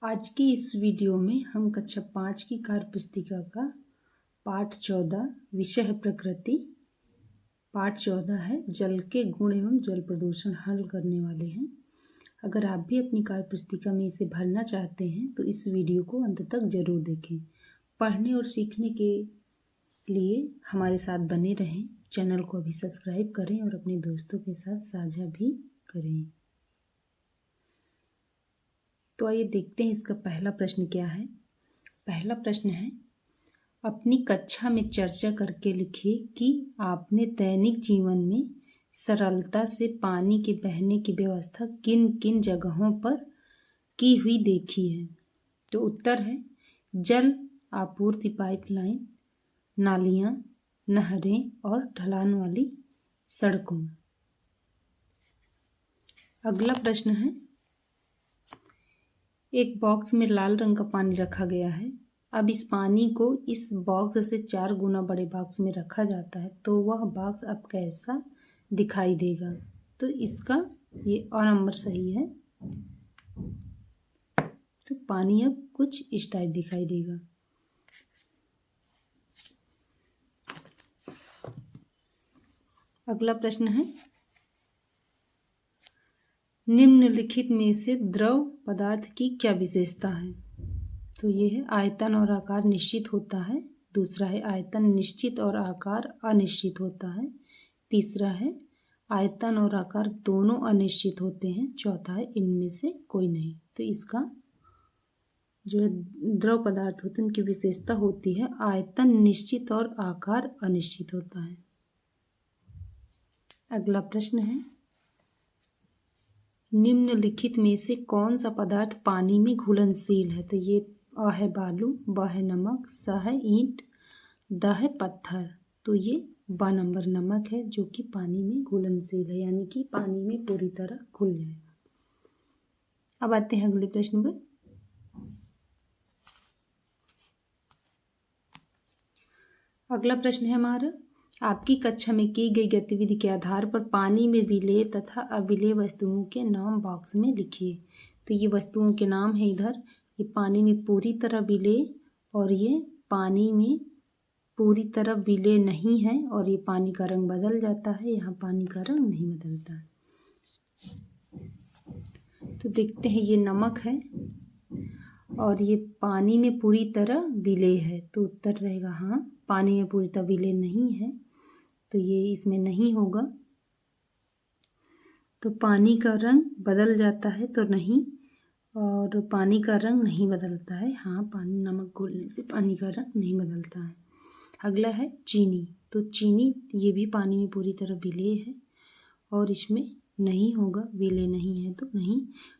आज की इस वीडियो में हम कक्षा 5 की कार्य पुस्तिका का पाठ 14 विषय है प्रकृति। पाठ 14 है जल के गुण एवं जल प्रदूषण हल करने वाले हैं। अगर आप भी अपनी कार्य पुस्तिका में इसे भरना चाहते हैं तो इस वीडियो को अंत तक जरूर देखें। पढ़ने और सीखने के लिए हमारे साथ बने रहें। चैनल को अभी सब्सक्राइब करें और अपने दोस्तों के साथ साझा भी करें। तो आइए देखते हैं इसका पहला प्रश्न क्या है। पहला प्रश्न है, अपनी कक्षा में चर्चा करके लिखिए कि आपने दैनिक जीवन में सरलता से पानी के बहने की व्यवस्था किन किन जगहों पर की हुई देखी है। तो उत्तर है जल आपूर्ति पाइपलाइन, नालियाँ, नहरें और ढलान वाली सड़कों। अगला प्रश्न है, एक बॉक्स में लाल रंग का पानी रखा गया है। अब इस पानी को इस बॉक्स से 4 गुना बड़े बॉक्स में रखा जाता है तो वह बॉक्स अब कैसा दिखाई देगा। तो इसका ये और नंबर सही है। तो पानी अब कुछ इस टाइप दिखाई देगा। अगला प्रश्न है, निम्नलिखित में से द्रव पदार्थ की क्या विशेषता है। तो ये है आयतन और आकार निश्चित होता है। दूसरा है आयतन निश्चित और आकार अनिश्चित होता है। तीसरा है आयतन और आकार दोनों अनिश्चित होते हैं। चौथा है इनमें से कोई नहीं। तो इसका जो है द्रव पदार्थ होते हैं उनकी विशेषता होती है आयतन निश्चित और आकार अनिश्चित होता है। अगला प्रश्न है, निम्नलिखित में से कौन सा पदार्थ पानी में घुलनशील है। तो ये अ है बालू, ब है नमक, स है ईंट, द है पत्थर। तो ये ब नंबर नमक है जो कि पानी में घुलनशील है, यानी कि पानी में पूरी तरह घुल जाएगा। अब आते हैं अगले प्रश्न पर। अगला प्रश्न है हमारा, आपकी कक्षा में की गई गतिविधि के आधार पर पानी में विलेय तथा अविलेय वस्तुओं के नाम बॉक्स में लिखिए। तो ये वस्तुओं के नाम है इधर, ये पानी में पूरी तरह विलेय और ये पानी में पूरी तरह विलेय नहीं है और ये पानी का रंग बदल जाता है। यहाँ पानी का रंग नहीं बदलता है। तो देखते हैं, ये नमक है और ये पानी में पूरी तरह विलेय है। तो उत्तर रहेगा हाँ, पानी में पूरी तरह विलेय नहीं है तो ये इसमें नहीं होगा। तो पानी का रंग बदल जाता है तो नहीं, और पानी का रंग नहीं बदलता है। हाँ, पानी नमक घुलने से पानी का रंग नहीं बदलता है। अगला है चीनी। तो चीनी ये भी पानी में पूरी तरह विलेय है और इसमें नहीं होगा, विलेय नहीं है तो नहीं।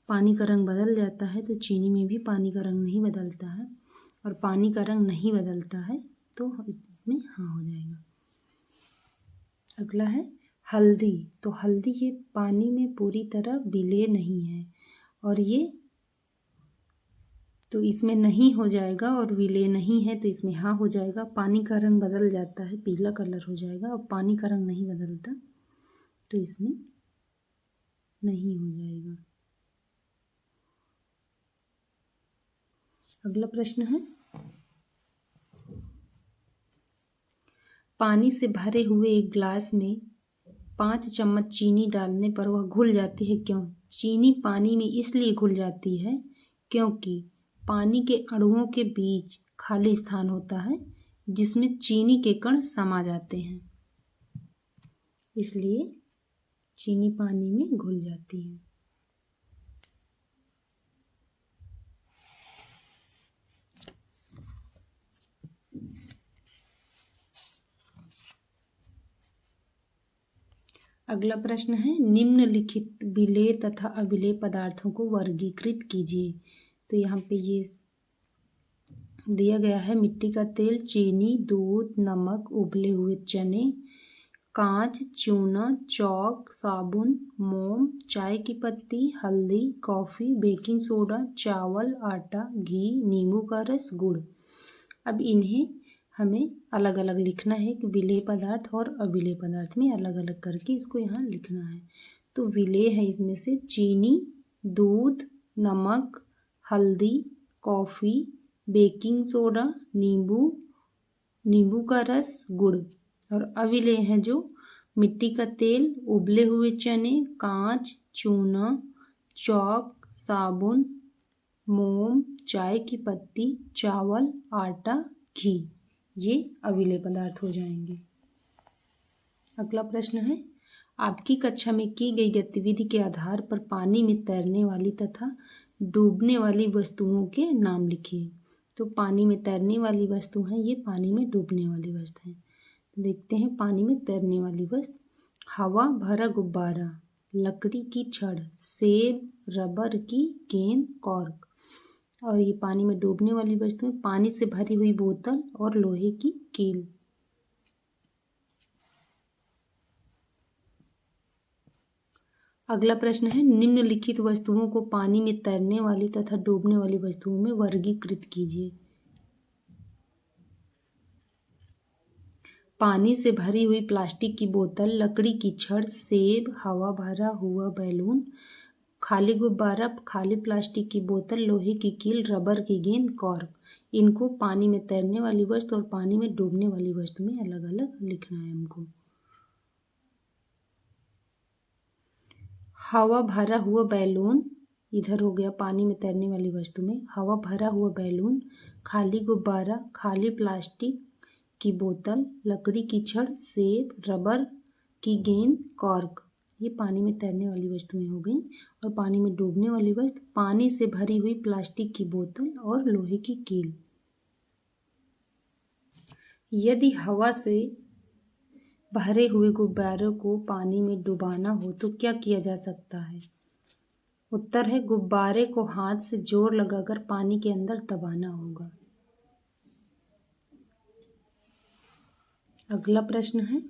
पानी का रंग बदल जाता है तो चीनी में भी पानी का रंग नहीं बदलता है और पानी का रंग नहीं बदलता है तो इसमें हाँ हो जाएगा। अगला है हल्दी। तो हल्दी ये पानी में पूरी तरह विलेय नहीं है और ये तो इसमें नहीं हो जाएगा और विलेय नहीं है तो इसमें हाँ हो जाएगा। पानी का रंग बदल जाता है, पीला कलर हो जाएगा और पानी का रंग नहीं बदलता तो इसमें नहीं हो जाएगा। अगला प्रश्न है, पानी से भरे हुए एक गिलास में 5 चम्मच चीनी डालने पर वह घुल जाती है, क्यों। चीनी पानी में इसलिए घुल जाती है क्योंकि पानी के अणुओं के बीच खाली स्थान होता है जिसमें चीनी के कण समा जाते हैं, इसलिए चीनी पानी में घुल जाती है। अगला प्रश्न है, निम्नलिखित विलेय तथा अविलेय पदार्थों को वर्गीकृत कीजिए। तो यहाँ पे ये दिया गया है मिट्टी का तेल, चीनी, दूध, नमक, उबले हुए चने, कांच, चूना, चौक, साबुन, मोम, चाय की पत्ती, हल्दी, कॉफ़ी, बेकिंग सोडा, चावल, आटा, घी, नींबू का रस, गुड़। अब इन्हें हमें अलग अलग लिखना है कि विलेय पदार्थ और अविलेय पदार्थ में अलग अलग करके इसको यहाँ लिखना है। तो विलेय है इसमें से चीनी, दूध, नमक, हल्दी, कॉफ़ी, बेकिंग सोडा, नींबू का रस, गुड़। और अविलेय हैं जो मिट्टी का तेल, उबले हुए चने, कांच, चूना, चौक, साबुन, मोम, चाय की पत्ती, चावल, आटा, घी, ये अविलेय पदार्थ हो जाएंगे। अगला प्रश्न है, आपकी कक्षा में की गई गतिविधि के आधार पर पानी में तैरने वाली तथा डूबने वाली वस्तुओं के नाम लिखिए। तो पानी में तैरने वाली वस्तु हैं, ये पानी में डूबने वाली वस्तु हैं। देखते हैं पानी में तैरने वाली वस्तु। हवा भरा गुब्बारा, लकड़ी की छड़, सेब, रबर की गेंद, कॉर्क। और ये पानी में डूबने वाली वस्तु है, पानी से भरी हुई बोतल और लोहे की कील। अगला प्रश्न है, निम्नलिखित वस्तुओं को पानी में तैरने वाली तथा डूबने वाली वस्तुओं में वर्गीकृत कीजिए। पानी से भरी हुई प्लास्टिक की बोतल, लकड़ी की छड़, सेब, हवा भरा हुआ बैलून, खाली गुब्बारा, खाली प्लास्टिक की बोतल, लोहे की कील, रबर की गेंद, कॉर्क। इनको पानी में तैरने वाली वस्तु और पानी में डूबने वाली वस्तु में अलग अलग लिखना है हमको। हवा भरा हुआ बैलून इधर हो गया पानी में तैरने वाली वस्तु में। हवा भरा हुआ बैलून, खाली गुब्बारा, खाली प्लास्टिक की बोतल, लकड़ी की छड़, सेब, रबर की गेंद, कॉर्क, ये पानी में तैरने वाली वस्तुएं हो गई। और पानी में डूबने वाली वस्तु, पानी से भरी हुई प्लास्टिक की बोतल और लोहे की कील। यदि हवा से भरे हुए गुब्बारे को पानी में डुबाना हो तो क्या किया जा सकता है? उत्तर है, गुब्बारे को हाथ से जोर लगाकर पानी के अंदर दबाना होगा। अगला प्रश्न है,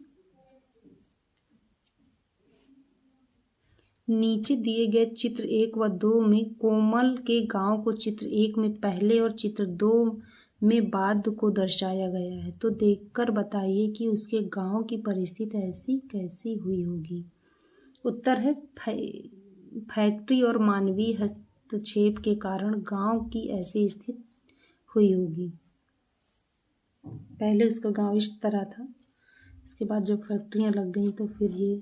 नीचे दिए गए चित्र 1 व 2 में कोमल के गांव को चित्र 1 में पहले और चित्र 2 में बाद को दर्शाया गया है। तो देखकर बताइए कि उसके गांव की परिस्थिति ऐसी कैसी हुई होगी। उत्तर है, फैक्ट्री और मानवीय हस्तक्षेप के कारण गांव की ऐसी स्थिति हुई होगी। पहले उसका गांव इस तरह था, इसके बाद जब फैक्ट्रियां लग गई तो फिर ये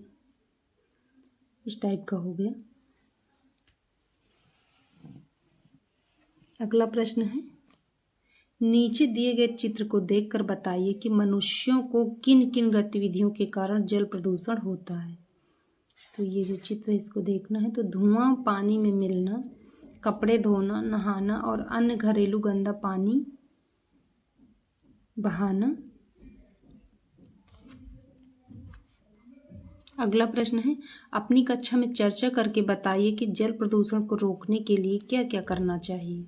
इस टाइप का हो गया। अगला प्रश्न है, नीचे दिए गए चित्र को देखकर बताइए कि मनुष्यों को किन किन गतिविधियों के कारण जल प्रदूषण होता है। तो ये जो चित्र है इसको देखना है। तो धुआं, पानी में मिलना, कपड़े धोना, नहाना और अन्य घरेलू गंदा पानी बहाना। अगला प्रश्न है, अपनी कक्षा में चर्चा करके बताइए कि जल प्रदूषण को रोकने के लिए क्या क्या करना चाहिए।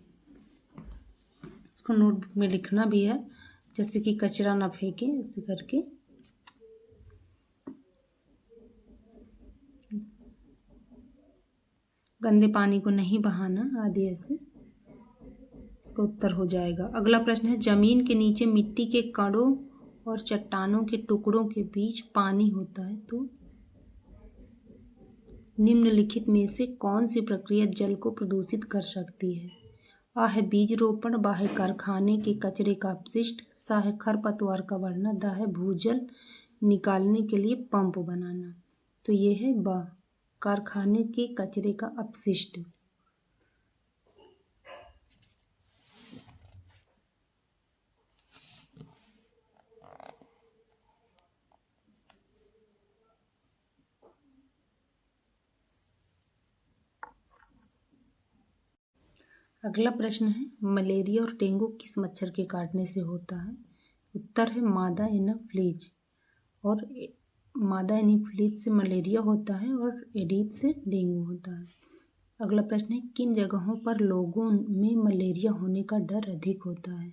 इसको नोटबुक में लिखना भी है, जैसे कि कचरा ना फेंके, ऐसे करके। गंदे पानी को नहीं बहाना आदि, ऐसे इसका उत्तर हो जाएगा। अगला प्रश्न है, जमीन के नीचे मिट्टी के कणों और चट्टानों के टुकड़ों के बीच पानी होता है। तो निम्नलिखित में से कौन सी प्रक्रिया जल को प्रदूषित कर सकती है? आ है बीज रोपण, बा है कारखाने के कचरे का अपशिष्ट, सा है खरपतवार का बढ़ना, दा है भूजल निकालने के लिए पंप बनाना। तो ये है बा, कारखाने के कचरे का अपशिष्ट। अगला प्रश्न है, मलेरिया और डेंगू किस मच्छर के काटने से होता है? उत्तर है, मादा एनाफ्लीज। और मादा एनाफ्लीज से मलेरिया होता है और एडीज से डेंगू होता है। अगला प्रश्न है, किन जगहों पर लोगों में मलेरिया होने का डर अधिक होता है?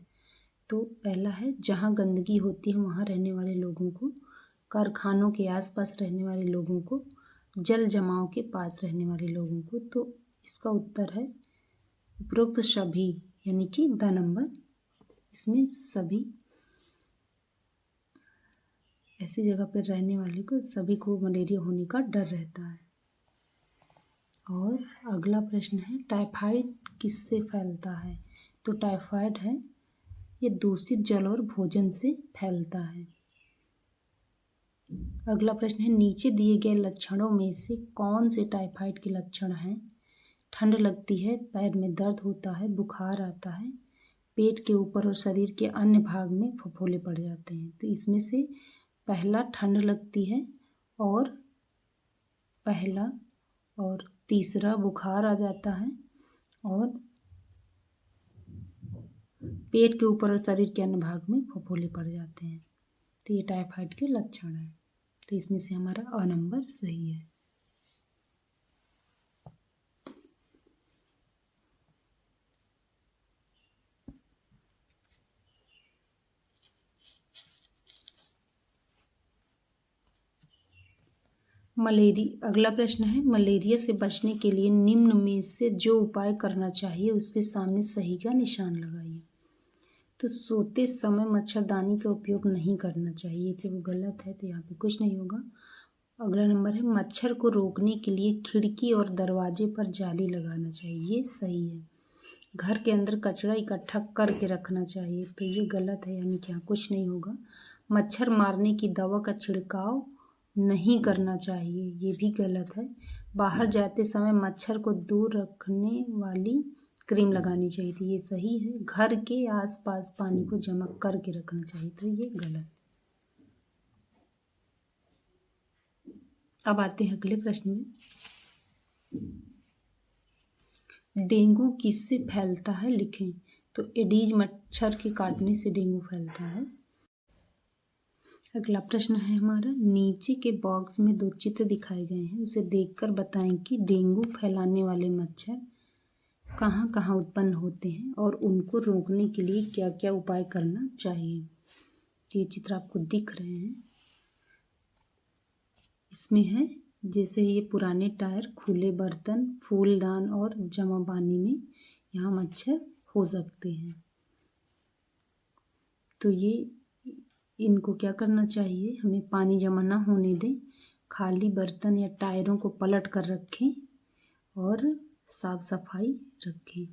तो पहला है, जहाँ गंदगी होती है वहाँ रहने वाले लोगों को, कारखानों के आसपास रहने वाले लोगों को, जल जमाव के पास रहने वाले लोगों को। तो इसका उत्तर है उपरोक्त सभी, यानी कि द नंबर, इसमें सभी ऐसी जगह पर रहने वाले को, सभी को मलेरिया होने का डर रहता है। और अगला प्रश्न है टाइफाइड किससे फैलता है। तो टाइफाइड है ये दूषित जल और भोजन से फैलता है। अगला प्रश्न है नीचे दिए गए लक्षणों में से कौन से टाइफाइड के लक्षण हैं। ठंड लगती है, पैर में दर्द होता है, बुखार आता है, पेट के ऊपर और शरीर के अन्य भाग में फफोले पड़ जाते हैं। तो इसमें से पहला ठंड लगती है और तीसरा बुखार आ जाता है और पेट के ऊपर और शरीर के अन्य भाग में फफोले पड़ जाते हैं। तो ये टाइफाइड के लक्षण हैं। तो इसमें से हमारा अ नंबर सही है। अगला प्रश्न है मलेरिया से बचने के लिए निम्न में से जो उपाय करना चाहिए उसके सामने सही का निशान लगाइए। तो सोते समय मच्छरदानी का उपयोग नहीं करना चाहिए, तो वो गलत है, तो यहाँ पे कुछ नहीं होगा। अगला नंबर है मच्छर को रोकने के लिए खिड़की और दरवाजे पर जाली लगाना चाहिए, ये सही है। घर के अंदर कचरा इकट्ठा करके रखना चाहिए, तो ये गलत है, यानी कि यहाँ कुछ नहीं होगा। मच्छर मारने की दवा का छिड़काव नहीं करना चाहिए, ये भी गलत है। बाहर जाते समय मच्छर को दूर रखने वाली क्रीम लगानी चाहिए थी, ये सही है। घर के आसपास पानी को जमा करके रखना चाहिए, तो ये गलत। अब आते हैं अगले प्रश्न में। डेंगू किससे फैलता है लिखें। तो एडीज मच्छर के काटने से डेंगू फैलता है। अगला प्रश्न है हमारा नीचे के बॉक्स में 2 चित्र दिखाए गए हैं, उसे देखकर बताएं कि डेंगू फैलाने वाले मच्छर कहाँ कहाँ उत्पन्न होते हैं और उनको रोकने के लिए क्या क्या उपाय करना चाहिए। ये चित्र आपको दिख रहे हैं। इसमें है जैसे ये पुराने टायर, खुले बर्तन, फूलदान और जमा पानी में यहाँ मच्छर हो सकते हैं। तो ये इनको क्या करना चाहिए, हमें पानी जमा ना होने दें, खाली बर्तन या टायरों को पलट कर रखें और साफ सफाई रखें।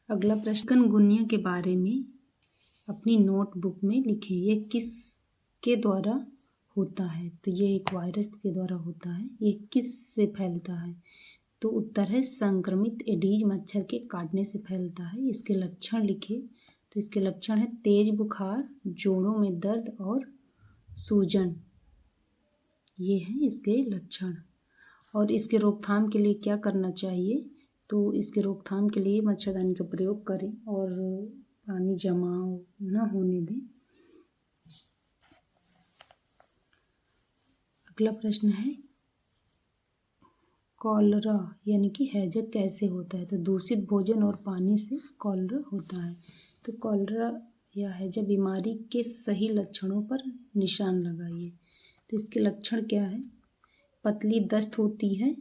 अगला प्रश्न चिकनगुनिया के बारे में अपनी नोटबुक में लिखें। यह किस के द्वारा होता है। तो ये एक वायरस के द्वारा होता है। ये किस से फैलता है। तो उत्तर है संक्रमित एडीज मच्छर के काटने से फैलता है। इसके लक्षण लिखे। तो इसके लक्षण है तेज बुखार, जोड़ों में दर्द और सूजन, ये हैं इसके लक्षण। और इसके रोकथाम के लिए क्या करना चाहिए। तो इसके रोकथाम के लिए मच्छरदानी का प्रयोग करें और पानी जमा न होने दें। अगला प्रश्न है कॉलरा यानी कि हैजक कैसे होता है। तो दूषित भोजन और पानी से कॉलरा होता है। तो कॉलरा या हैजा बीमारी के सही लक्षणों पर निशान लगाइए। तो इसके लक्षण क्या है, पतली दस्त होती है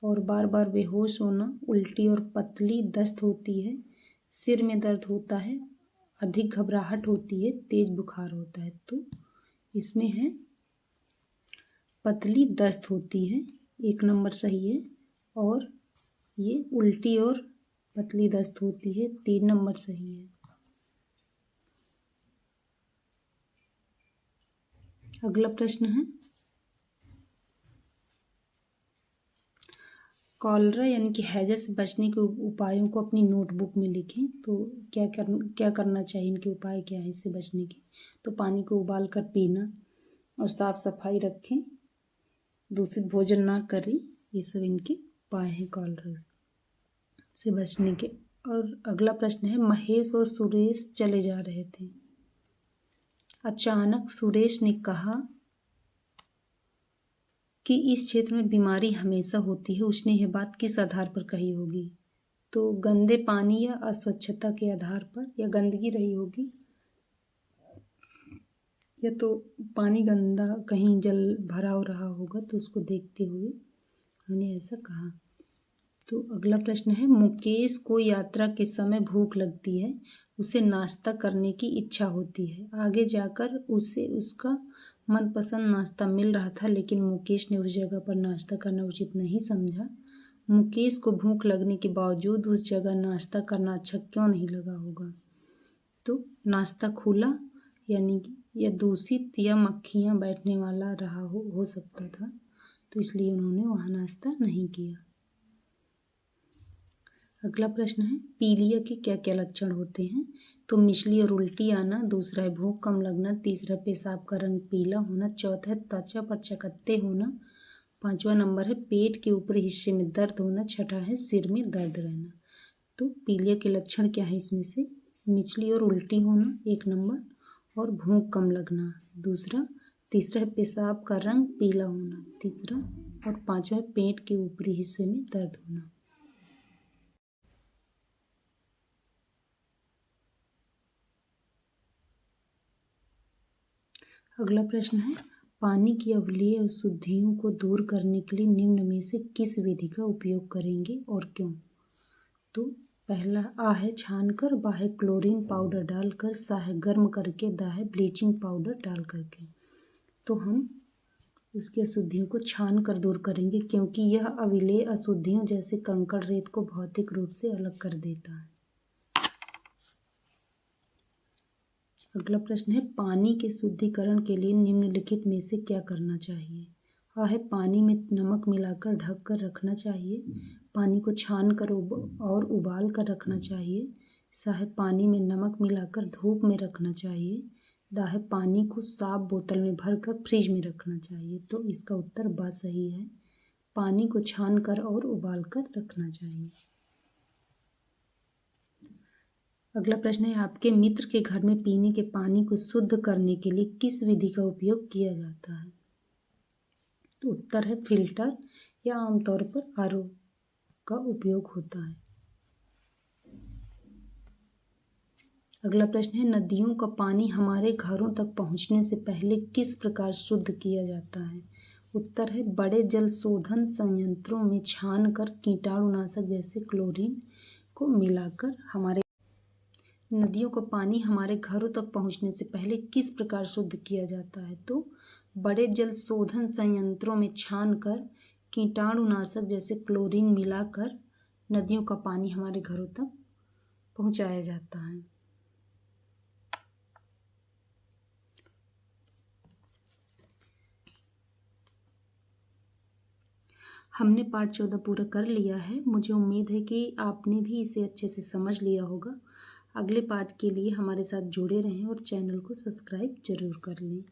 और बार बार बेहोश होना, उल्टी और पतली दस्त होती है, सिर में दर्द होता है, अधिक घबराहट होती है, तेज बुखार होता है। तो इसमें है पतली दस्त होती है, 1 नंबर सही है। और ये उल्टी और पतली दस्त होती है, 3 नंबर सही है। अगला प्रश्न है कॉलरा यानी कि हैजा से बचने के उपायों को अपनी नोटबुक में लिखें। तो क्या करना चाहिए, इनके उपाय क्या है इससे बचने के। तो पानी को उबाल कर पीना और साफ सफाई रखें, दूषित भोजन ना करें, ये सब इनके उपाय हैं कॉलरा से बचने के। और अगला प्रश्न है महेश और सुरेश चले जा रहे थे। अचानक सुरेश ने कहा कि इस क्षेत्र में बीमारी हमेशा होती है। उसने यह बात किस आधार पर कही होगी। तो गंदे पानी या अस्वच्छता के आधार पर, या गंदगी रही होगी, या तो पानी गंदा कहीं जल भरा हो रहा होगा तो उसको देखते हुए उन्होंने ऐसा कहा। तो अगला प्रश्न है, मुकेश को यात्रा के समय भूख लगती है, उसे नाश्ता करने की इच्छा होती है। आगे जाकर उसे उसका मनपसंद नाश्ता मिल रहा था, लेकिन मुकेश ने उस जगह पर नाश्ता करना उचित नहीं समझा। मुकेश को भूख लगने के बावजूद उस जगह नाश्ता करना अच्छा क्यों नहीं लगा होगा? तो नाश्ता खुला यानी या दूषित या मक्खियाँ बैठने वाला रहा हो सकता था, तो इसलिए उन्होंने वहाँ नाश्ता नहीं किया। अगला प्रश्न है, पीलिया के क्या क्या लक्षण होते हैं? तो मिचली और उल्टी आना, दूसरा है भूख कम लगना, तीसरा पेशाब का रंग पीला होना, चौथा है त्वचा पर चकत्ते होना, पांचवा नंबर है पेट के ऊपरी हिस्से में दर्द होना, छठा है सिर में दर्द रहना। तो पीलिया के लक्षण क्या है? इसमें से मिचली और उल्टी होना एक नंबर, और भूख कम लगना दूसरा, तीसरा है पेशाब का रंग पीला होना तीसरा, और पांचवा है पेट के ऊपरी हिस्से में दर्द होना। अगला प्रश्न है, पानी की अम्लीय अशुद्धियों को दूर करने के लिए निम्न में से किस विधि का उपयोग करेंगे और क्यों? तो पहला आ है छानकर, बा है क्लोरीन पाउडर डालकर, सा है गर्म करके, दा है ब्लीचिंग पाउडर डाल करके। तो हम इसकी अशुद्धियों को छान कर दूर करेंगे, क्योंकि यह अम्लीय अशुद्धियों जैसे कंकड़ रेत को भौतिक रूप से अलग कर देता है। अगला प्रश्न है, पानी के शुद्धिकरण के लिए निम्नलिखित में से क्या करना चाहिए? आ है पानी में नमक मिलाकर ढक कर रखना चाहिए, पानी को छान कर और उबाल कर रखना चाहिए, सा है पानी में नमक मिलाकर धूप में रखना चाहिए, दा है पानी को साफ बोतल में भरकर फ्रिज में रखना चाहिए। तो इसका उत्तर बा सही है, पानी को छान कर और उबाल कर रखना चाहिए। अगला प्रश्न है, आपके मित्र के घर में पीने के पानी को शुद्ध करने के लिए किस विधि का उपयोग किया जाता है? तो उत्तर है फिल्टर, या आमतौर पर आरओ का उपयोग होता है। अगला प्रश्न है, नदियों का पानी हमारे घरों तक पहुंचने से पहले किस प्रकार शुद्ध किया जाता है? उत्तर है बड़े जल शोधन संयंत्रों में छानकर कीटाणुनाशक जैसे क्लोरीन को मिलाकर। नदियों का पानी हमारे घरों तक पहुंचने से पहले किस प्रकार शुद्ध किया जाता है? तो बड़े जल शोधन संयंत्रों में छानकर कीटाणुनाशक जैसे क्लोरीन मिलाकर नदियों का पानी हमारे घरों तक पहुंचाया जाता है। हमने पार्ट 14 पूरा कर लिया है। मुझे उम्मीद है कि आपने भी इसे अच्छे से समझ लिया होगा। अगले पार्ट के लिए हमारे साथ जुड़े रहें और चैनल को सब्सक्राइब जरूर कर लें।